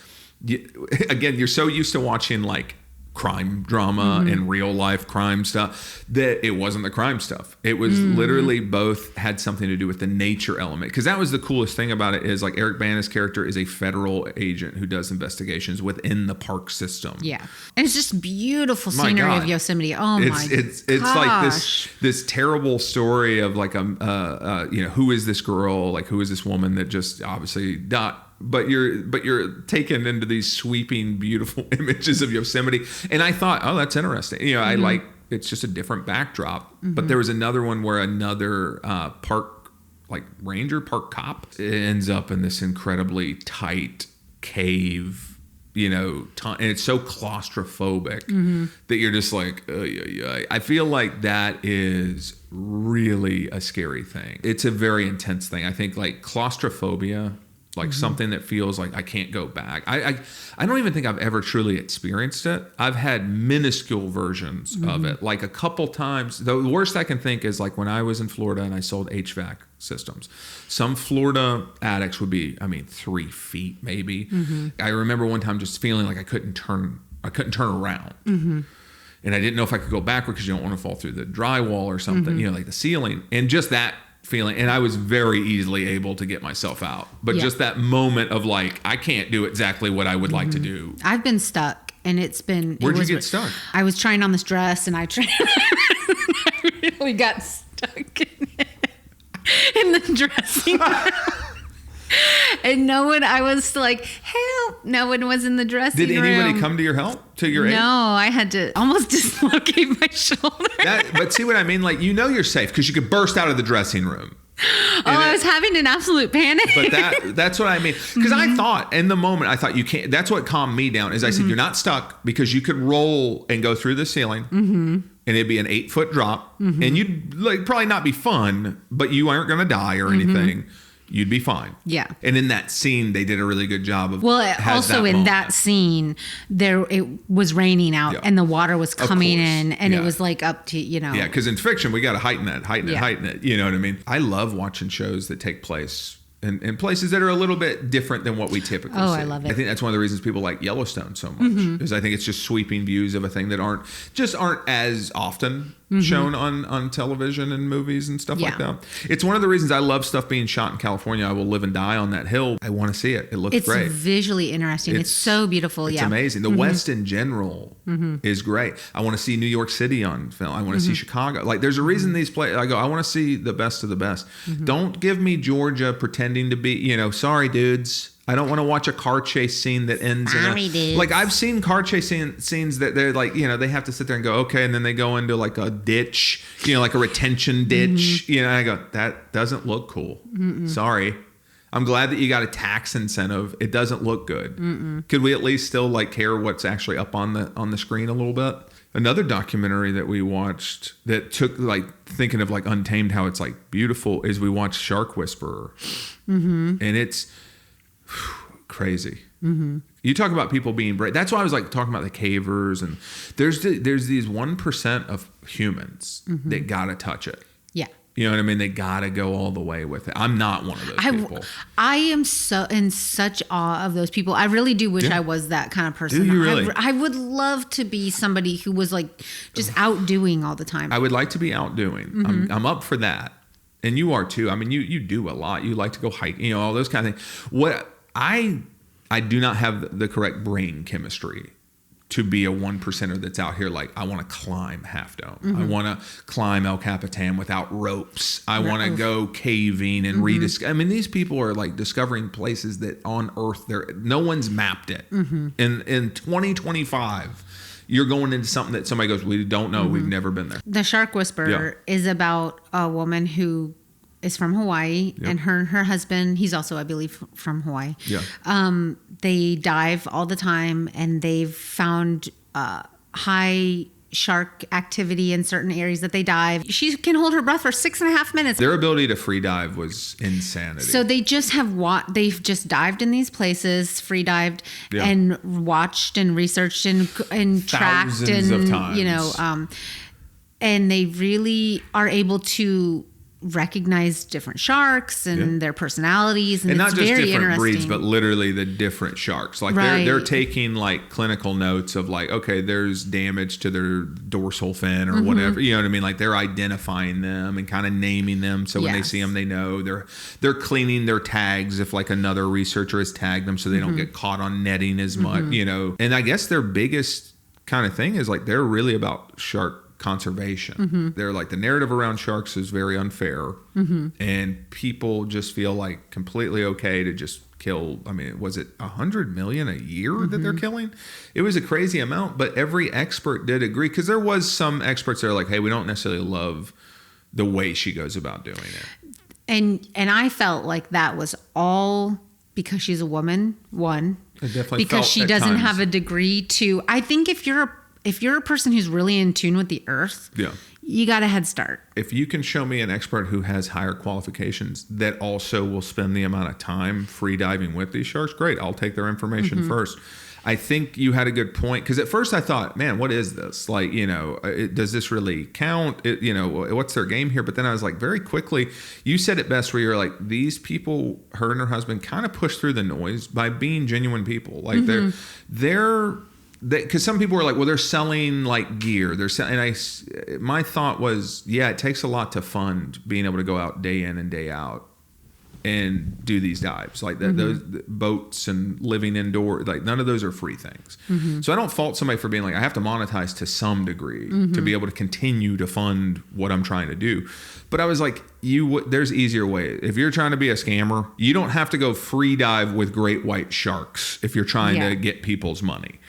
again, you're so used to watching like crime drama and real life crime stuff that it wasn't the crime stuff. It was literally both had something to do with the nature element, because that was the coolest thing about it. Is like Eric Bana's character is a federal agent who does investigations within the park system. And it's just beautiful scenery of Yosemite. It's like this terrible story of like who is this girl, like who is this woman that just obviously died. But you're taken into these sweeping, beautiful images of Yosemite. And I thought, oh, that's interesting. You know, I like, it's just a different backdrop. But there was another one where another park cop ends up in this incredibly tight cave, you know, and it's so claustrophobic that you're just like, I feel like that is really a scary thing. It's a very intense thing. I think like claustrophobia, like something that feels like I can't go back. I don't even think I've ever truly experienced it. I've had minuscule versions of it, like a couple times. The worst I can think is like when I was in Florida and I sold HVAC systems. Some Florida attics would be, 3 feet maybe. I remember one time just feeling like I couldn't turn around. And I didn't know if I could go backward because you don't want to fall through the drywall or something, you know, like the ceiling. And just that feeling, and I was very easily able to get myself out, but just that moment of like, I can't do exactly what I would like to do. I've been stuck, and where'd you get stuck? I was trying on this dress, and I really got stuck in the dressing room. And I was like, help. No one was in the dressing room. Did anybody come to your help? To your aid? No, I had to almost dislocate my shoulder. But see what I mean? Like, you know you're safe because you could burst out of the dressing room. I was having an absolute panic. But that's what I mean. Because I thought, in the moment, you can't. That's what calmed me down, is I said, you're not stuck, because you could roll and go through the ceiling. And it'd be an 8-foot drop. And you'd probably not be fun, but you aren't going to die or anything. You'd be fine. Yeah. And in that scene, they did a really good job of. Well, also in that scene, it was raining out and the water was coming in, and it was like up to, you know. Yeah, because in fiction, we got to heighten it. You know what I mean? I love watching shows that take place in places that are a little bit different than what we typically see. I love it. I think that's one of the reasons people like Yellowstone so much, is I think it's just sweeping views of a thing that aren't as often shown on television and movies and stuff like that. It's one of the reasons I love stuff being shot in California. I will live and die on that hill. I want to see it. It looks great. It's visually interesting. It's so beautiful. It's amazing. The West in general is great. I want to see New York City on film. I want to see Chicago. Like, there's a reason these places, I want to see the best of the best. Don't give me Georgia pretending to be, sorry dudes, I don't want to watch a car chase scene that ends in like, I've seen car chase scenes that they're like, they have to sit there and go, okay, and then they go into like a ditch, like a retention ditch, I go, that doesn't look cool. Sorry. I'm glad that you got a tax incentive. It doesn't look good. Could we at least still like care what's actually up on the screen a little bit? Another documentary that we watched that took like thinking of like Untamed, how it's like beautiful, is we watched Shark Whisperer. And it's crazy. You talk about people being brave. That's why I was like talking about the cavers, and there's these 1% of humans that gotta touch it. Yeah. You know what I mean? They gotta go all the way with it. I'm not one of those people. I am so in such awe of those people. I really do wish I was that kind of person. Do you really? I would love to be somebody who was like just outdoing all the time. I would like to be outdoing. I'm up for that. And you are too. I mean, you do a lot. You like to go hike, all those kind of things. What I do not have the correct brain chemistry to be a 1%er that's out here like, I want to climb Half Dome. I want to climb El Capitan without ropes. I want to go caving and rediscover. I mean, these people are like discovering places that on Earth, no one's mapped it. In 2025, you're going into something that somebody goes, we don't know. We've never been there. The Shark Whisperer is about a woman who is from Hawaii, Yep. and her husband, he's also, I believe, from Hawaii. Yeah. They dive all the time, and they've found high shark activity in certain areas that they dive. She can hold her breath for 6.5 minutes. Their ability to free dive was insanity. So they just they've just dived in these places, free dived, Yeah. and watched and researched and tracked Thousands and of times. And they really are able to recognize different sharks and their personalities, and not it's just very different interesting. breeds, but literally the different sharks. Like Right. they're taking like clinical notes of like, okay, there's damage to their dorsal fin or whatever. You know what I mean? Like they're identifying them and kind of naming them, so when they Yes. see them, they know. They're cleaning their tags if like another researcher has tagged them, so they don't get caught on netting as much. You know, and I guess their biggest kind of thing is like they're really about shark conservation. They're like, the narrative around sharks is very unfair, and people just feel like completely okay to just kill. I mean, was it 100 million a year that they're killing? It was a crazy amount, but every expert did agree, because there was some experts that are like, hey, we don't necessarily love the way she goes about doing it. And I felt like that was all because she's a woman. One, I definitely because felt she at doesn't times. have a degree to. I think if you're a person who's really in tune with the earth, you got a head start. If you can show me an expert who has higher qualifications that also will spend the amount of time free diving with these sharks, great. I'll take their information first. I think you had a good point, because at first I thought, man, what is this? Like, you know, does this really count? You know, what's their game here? But then I was like, very quickly, you said it best, where you're like, these people, her and her husband, kind of push through the noise by being genuine people. Like they're because some people were like, well, they're selling like gear. They're selling, and my thought was, yeah, it takes a lot to fund being able to go out day in and day out and do these dives, like those boats and living indoor. Like none of those are free things. So I don't fault somebody for being like, I have to monetize to some degree to be able to continue to fund what I'm trying to do. But I was like, there's easier ways. If you're trying to be a scammer, you don't have to go free dive with great white sharks if you're trying to get people's money.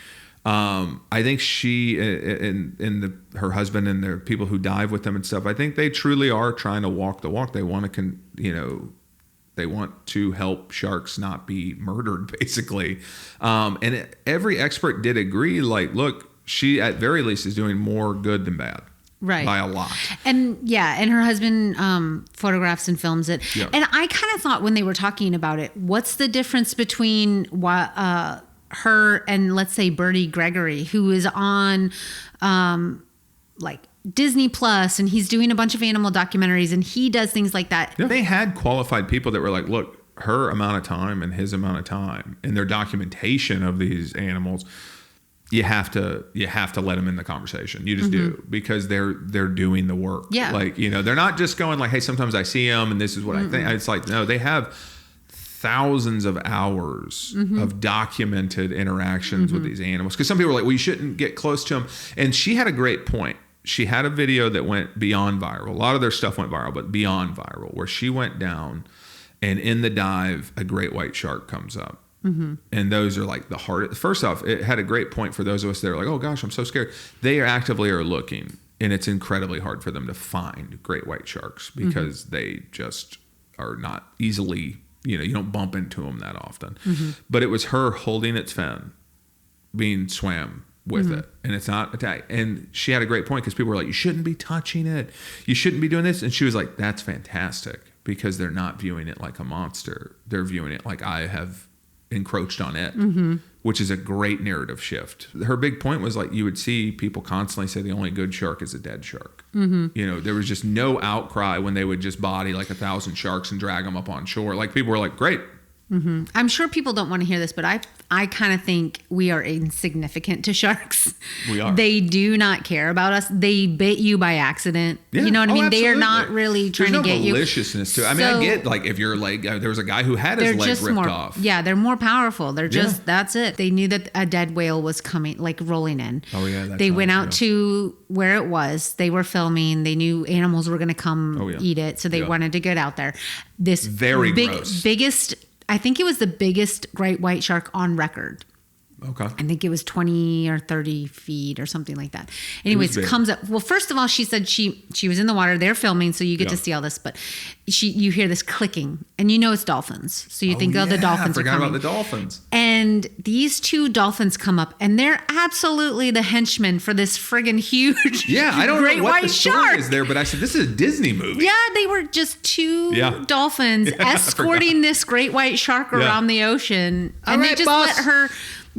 I think she and her husband and the people who dive with them and stuff, I think they truly are trying to walk the walk. They want to, they want to help sharks not be murdered, basically. And every expert did agree, like, look, she at very least is doing more good than bad. Right. By a lot. And her husband photographs and films it. Yeah. And I kind of thought when they were talking about it, what's the difference between her and, let's say, Bertie Gregory, who is on like Disney Plus, and he's doing a bunch of animal documentaries, and he does things like that. Yeah. They had qualified people that were like, look, her amount of time and his amount of time and their documentation of these animals, you have to let them in the conversation. You just do, because they're doing the work. Yeah. Like, they're not just going like, hey, sometimes I see them and this is what I think. It's like, no, they have thousands of hours of documented interactions with these animals. Because some people are like, well, you shouldn't get close to them. And she had a great point. She had a video that went beyond viral. A lot of their stuff went viral, but beyond viral, where she went down and in the dive, a great white shark comes up. And those are like the hardest. First off, it had a great point for those of us that are like, oh gosh, I'm so scared. They actively are looking, and it's incredibly hard for them to find great white sharks because they just are not easily, you don't bump into them that often. But it was her holding its fin, being swam with it, and it's not attack. And she had a great point, because people were like, you shouldn't be touching it, you shouldn't be doing this. And she was like, that's fantastic, because they're not viewing it like a monster, they're viewing it like I have encroached on it, which is a great narrative shift. Her big point was like, you would see people constantly say the only good shark is a dead shark. There was just no outcry when they would just body like 1,000 sharks and drag them up on shore. Like, people were like, great. I'm sure people don't want to hear this, but I kind of think we are insignificant to sharks. We are. They do not care about us. They bit you by accident. Yeah. You know what I mean? Absolutely. They are not really trying to get you. There's no maliciousness to it. I mean, I get, like, if your leg, there was a guy who had his leg ripped off. Yeah, they're more powerful. They're just, that's it. They knew that a dead whale was coming, like rolling in. Oh, yeah. That's they went out to where it was. They were filming. They knew animals were going to come eat it. So they wanted to get out there. This very gross. biggest, I think it was the biggest great white shark on record. Okay. I think it was 20 or 30 feet or something like that. Anyways, comes up. Well, first of all, she said she was in the water. They're filming, so you get to see all this. But you hear this clicking, and you know it's dolphins. So you think, the dolphins are coming. I forgot about the dolphins. And these two dolphins come up, and they're absolutely the henchmen for this friggin' huge I don't great know what white the story shark is there, but I said, this is a Disney movie. Yeah, they were just two dolphins escorting this great white shark around the ocean. And they just let her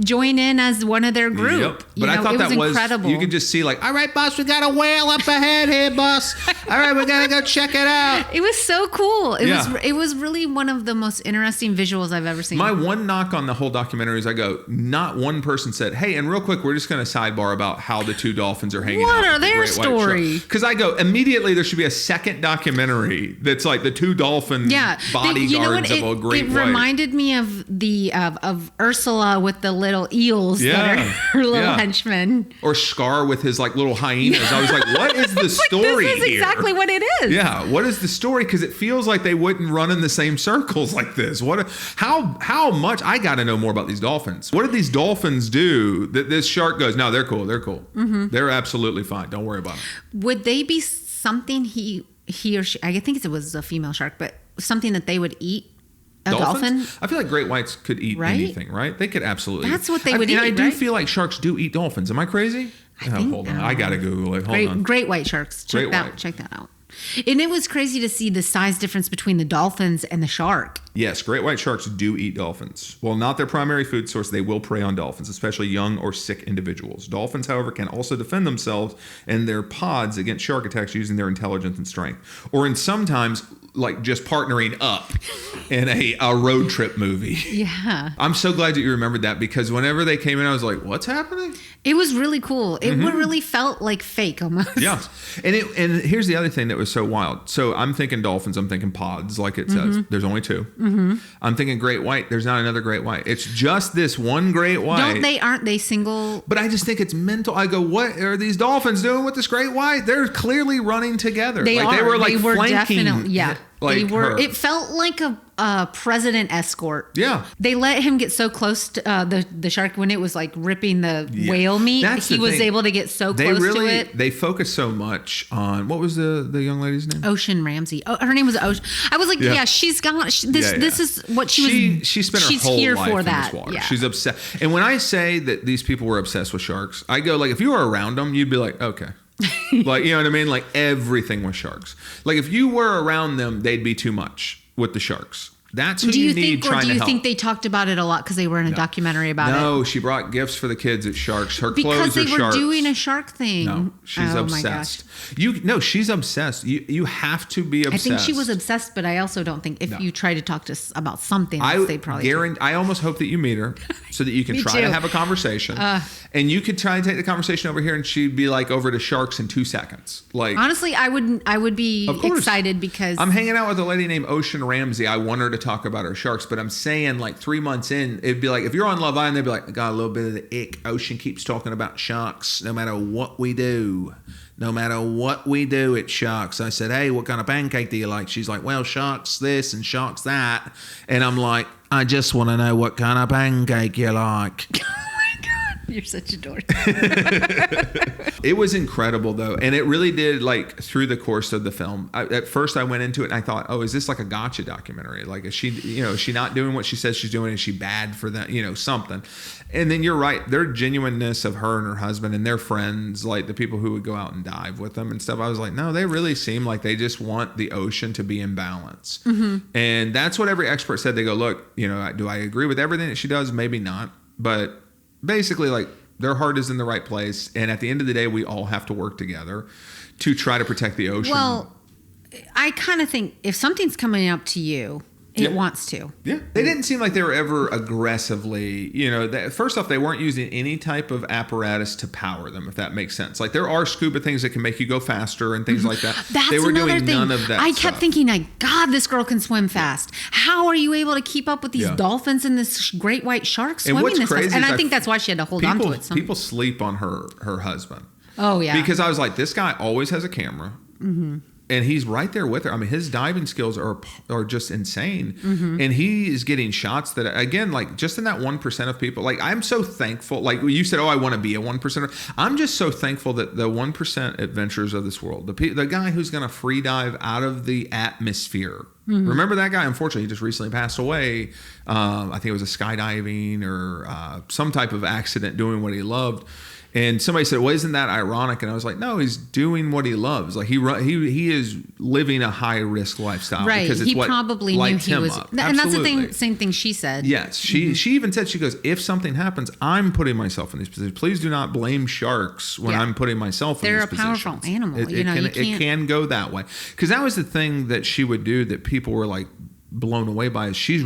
join in as one of their group. Yep. But I thought that was incredible. You could just see like, all right, boss, we got a whale up ahead here, boss. All right, we gotta go check it out. It was so cool. It was really one of the most interesting visuals I've ever seen. My one knock on the whole documentary is not one person said, hey, and real quick, we're just gonna sidebar about how the two dolphins are hanging out. What are their story? Because I go, immediately there should be a second documentary that's like the two dolphin bodyguards of a great white. It reminded me of the of Ursula with the little eels that are her little henchmen. Or Scar with his like little hyenas. I was like, what is the story this is here? Exactly what it is. Yeah, what is the story? Because it feels like they wouldn't run in the same circles like this. How much? I got to know more about these dolphins. What did these dolphins do that this shark goes, no, they're cool. They're cool. Mm-hmm. They're absolutely fine. Don't worry about them. Would they be something he or she, I think it was a female shark, but something that they would eat? A dolphin? I feel like great whites could eat anything, right? They could absolutely. That's what they would eat, and I do feel like sharks do eat dolphins. Am I crazy? Hold on. I got to Google it. Hold on. Great white sharks. Check that out. And it was crazy to see the size difference between the dolphins and the shark. Yes, great white sharks do eat dolphins. While not their primary food source, they will prey on dolphins, especially young or sick individuals. Dolphins, however, can also defend themselves and their pods against shark attacks using their intelligence and strength. Or in sometimes, like just partnering up in a road trip movie. Yeah. I'm so glad that you remembered that, because whenever they came in, I was like, what's happening? It was really cool. It really felt like fake almost. Yeah. And here's the other thing that was so wild. So I'm thinking dolphins. I'm thinking pods, like it says. There's only two. Mm-hmm. I'm thinking great white. There's not another great white. It's just this one great white. Aren't they single? But I just think it's mental. I go, what are these dolphins doing with this great white? They're clearly running together. They were flanking. Definitely, yeah. They were. Her. It felt like a president escort. Yeah. They let him get so close to the shark when it was like ripping the whale meat. He was able to get so close to it. They focus so much on, what was the young lady's name? Ocean Ramsey. Oh, her name was Ocean. I was like, she's got this. This is what she spent her whole life in this water. Yeah. She's obsessed. And when I say that these people were obsessed with sharks, I go like, if you were around them, you'd be like, okay. Like, you know what I mean? Like everything with sharks. Like if you were around them, they'd be too much with the sharks. That's who you need trying to help. Do you think they talked about it a lot because they were in a documentary about it? No, she brought gifts for the kids at Sharks. Her clothes are sharks. Because they were doing a shark thing. No, she's obsessed. She's obsessed. You have to be obsessed. I think she was obsessed, but I also don't think if you try to talk to us about something, they probably I almost hope that you meet her so that you can try to have a conversation. And you could try and take the conversation over here, and she'd be like over to Sharks in 2 seconds. Like honestly, I would be excited because I'm hanging out with a lady named Ocean Ramsey. I want her to talk about her sharks, but I'm saying like 3 months in, it'd be like if you're on Love Island, they'd be like, I got a little bit of the ick. Ocean keeps talking about sharks no matter what we do. No matter what we do, it's sharks. I said, hey, what kind of pancake do you like? She's like, well, sharks this and sharks that. And I'm like, I just want to know what kind of pancake you like. You're such a dork. It was incredible, though. And it really did, like, through the course of the film. At first, I went into it and I thought, oh, is this like a gotcha documentary? Like, is she not doing what she says she's doing? Is she bad for that? Something. And then you're right. Their genuineness of her and her husband and their friends, like the people who would go out and dive with them and stuff. I was like, no, they really seem like they just want the ocean to be in balance. Mm-hmm. And that's what every expert said. They go, look, do I agree with everything that she does? Maybe not. But basically, like, their heart is in the right place, and at the end of the day, we all have to work together to try to protect the ocean. Well, I kind of think if something's coming up to you, it wants to. Yeah. They didn't seem like they were ever aggressively, first off, they weren't using any type of apparatus to power them, if that makes sense. Like, there are scuba things that can make you go faster and things like that. They were doing none of that. I kept thinking, like, God, this girl can swim fast. How are you able to keep up with these dolphins and this great white shark swimming this fast? And I think that's why she had to hold on to it. People sleep on her husband. Oh, yeah. Because I was like, this guy always has a camera. Mm-hmm. And he's right there with her. I mean, his diving skills are just insane. And he is getting shots that, again, like just in that 1% of people, like I'm so thankful. Like you said, oh, I want to be a 1%. I'm just so thankful that the 1% adventurers of this world, the guy who's going to free dive out of the atmosphere. Remember that guy? Unfortunately, he just recently passed away. I think it was a skydiving or some type of accident doing what he loved. And somebody said, well, isn't that ironic? And I was like, no, he's doing what he loves. Like he is living a high risk lifestyle. Right. Because it's he what probably knew he was. Up. And that's the thing, same thing she said. Yes. She even said, she goes, if something happens, I'm putting myself in these positions. Please do not blame sharks when I'm putting myself in these positions. They're a powerful animal. It can go that way. Because that was the thing that she would do that people were like blown away by, is she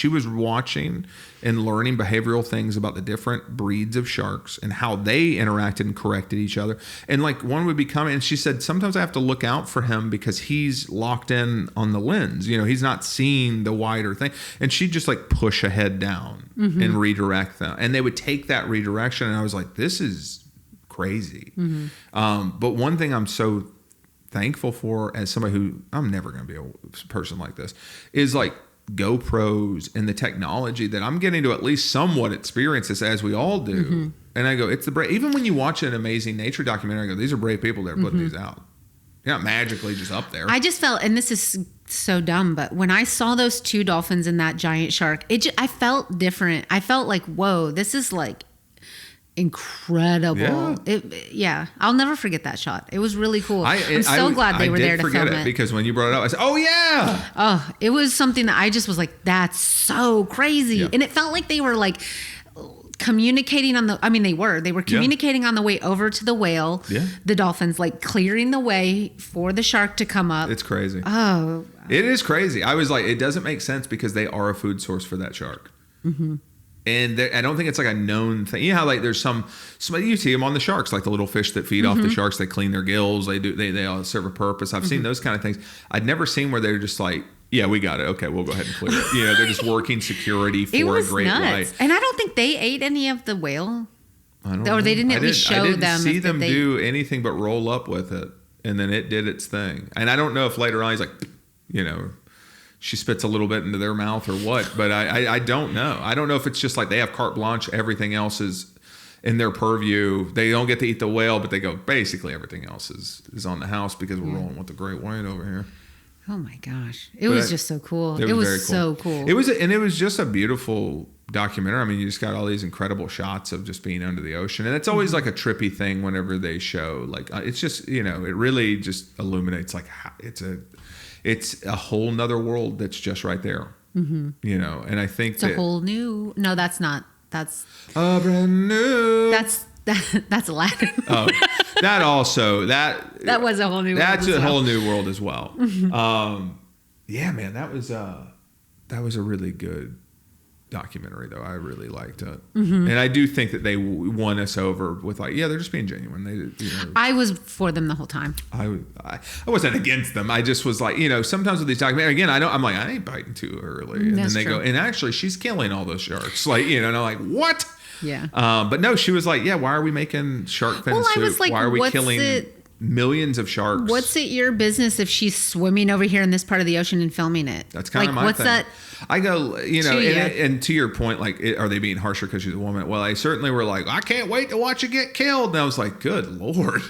was watching and learning behavioral things about the different breeds of sharks and how they interacted and corrected each other. And like one would be coming, and she said, sometimes I have to look out for him because he's locked in on the lens. He's not seeing the wider thing. And she'd just like push a head down and redirect them. And they would take that redirection. And I was like, this is crazy. But one thing I'm so thankful for, as somebody who, I'm never going to be a person like this, is like GoPros and the technology that I'm getting to at least somewhat experience this, as we all do. And I go, it's the brave. Even when you watch an amazing nature documentary, I go, these are brave people that are putting these out. You're not magically just up there. I just felt, and this is so dumb, but when I saw those 2 dolphins and that giant shark, I felt different. I felt like, whoa, this is like incredible. I'll never forget that shot. It was really cool. I'm so glad they were there to film it. Because when you brought it up, I said, oh yeah. Oh, it was something that I just was like, that's so crazy. And it felt like they were like communicating they were communicating on the way over to the whale, the dolphins, like clearing the way for the shark to come up. It's crazy. Oh, it is crazy. I was like, it doesn't make sense because they are a food source for that shark. And I don't think it's like a known thing. You know how like there's some you see them on the sharks, like the little fish that feed off the sharks. They clean their gills. They all serve a purpose. I've seen those kind of things. I'd never seen where they're just like, yeah, we got it. Okay, we'll go ahead and clear it. They're just working security for a great life. And I don't think they ate any of the whale. I don't know. Or they didn't at least show them. I didn't see them do anything but roll up with it, and then it did its thing. And I don't know if later on he's like, she spits a little bit into their mouth or what, but I don't know. I don't know if it's just like they have carte blanche. Everything else is in their purview. They don't get to eat the whale, but they go, basically everything else is on the house because we're rolling with the great white over here. Oh my gosh. It was just so cool. It was so cool. It was just a beautiful documentary. I mean, you just got all these incredible shots of just being under the ocean. And it's always like a trippy thing whenever they show, like, it's just, it really just illuminates like how it's a whole nother world that's just right there. And I think it's a whole new, no, that's not, that's a brand new. That's Aladdin. Oh, that also, that was a whole new world. That's a whole new world as well. Yeah, man, that was a really good documentary though. I really liked it. And I do think that they won us over with like, yeah, they're just being genuine. I was for them the whole time. I wasn't against them. I just was like, sometimes with these documentaries, again, I'm like, I ain't biting too early. And then they go, and actually she's killing all those sharks. Like, and I'm like, what? Yeah. But no, she was like, yeah, why are we making shark fin soup? I was like, why are we killing millions of sharks? What's it your business if she's swimming over here in this part of the ocean and filming it? That's kind of my what's thing. That? I go, and to your point, like, are they being harsher because she's a woman? Well, I certainly were like, I can't wait to watch you get killed. And I was like, good Lord.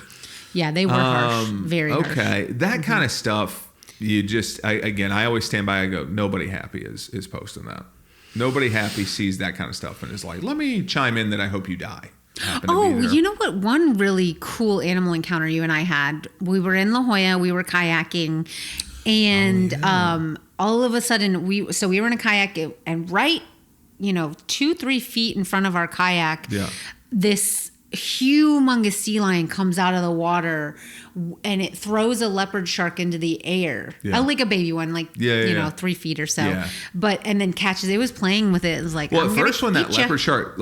Yeah, they were harsh. Very harsh. Okay. That kind of stuff, you just, I always stand by, I go, nobody happy is posting that. Nobody happy sees that kind of stuff and is like, let me chime in that I hope you die. Oh, you know what? One really cool animal encounter you and I had. We were in La Jolla. We were kayaking, and all of a sudden we were in a kayak, and right, 2-3 feet in front of our kayak, this humongous sea lion comes out of the water, and it throws a leopard shark into the air, like a baby one, 3 feet or so, and then catches. It was playing with it. It was like, well, at first when that leopard shark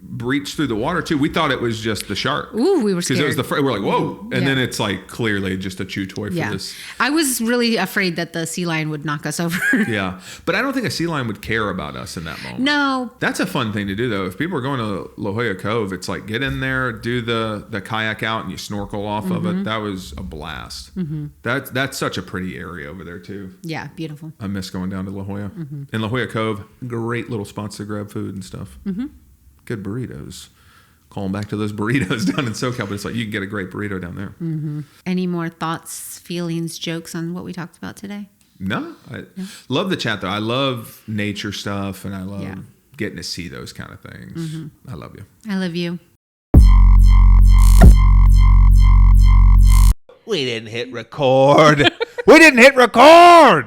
breached through the water too. We thought it was just the shark. Ooh, we were scared. Because it was we're like, whoa. And then it's like clearly just a chew toy for this. I was really afraid that the sea lion would knock us over. Yeah. But I don't think a sea lion would care about us in that moment. No. That's a fun thing to do though. If people are going to La Jolla Cove, it's like get in there, do the kayak out and you snorkel off of it. That was a blast. That's such a pretty area over there too. Yeah, beautiful. I miss going down to La Jolla. And La Jolla Cove, great little spots to grab food and stuff. Good burritos. Calling back to those burritos down in SoCal, but it's like you can get a great burrito down there. Any more thoughts, feelings, jokes on what we talked about today? No. I love the chat though. I love nature stuff and I love getting to see those kind of things. I love you. I love you. We didn't hit record. We didn't hit record.